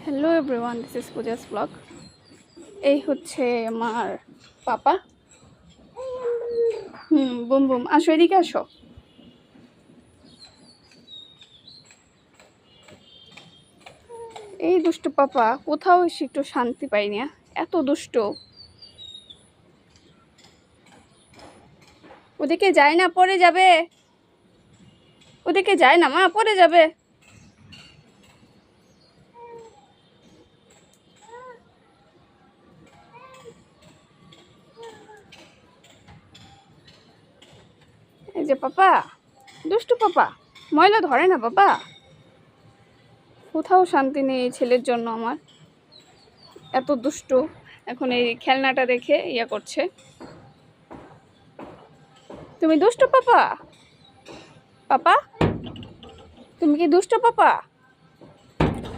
Hello everyone, this is Puja's blog. এই হচ্ছে আমার পাপা। বুম বুম, আসো এদিকে আসো। এই দুষ্ট পাপা কোথাও এসে একটু শান্তি পাই না, এত দুষ্ট। ওদিকে যায় না, পড়ে যাবে। ওদিকে যায় না মা, পড়ে যাবে। এই যে পাপা, দুষ্টু পাপা, ময়লা ধরে না পাপা। কোথাও শান্তি নেই এই ছেলের জন্য আমার, এত দুষ্ট। এখন এই খেলনাটা দেখে ইয়া করছে। তুমি দুষ্ট পাপা? পাপা তুমি কি দুষ্ট পাপা?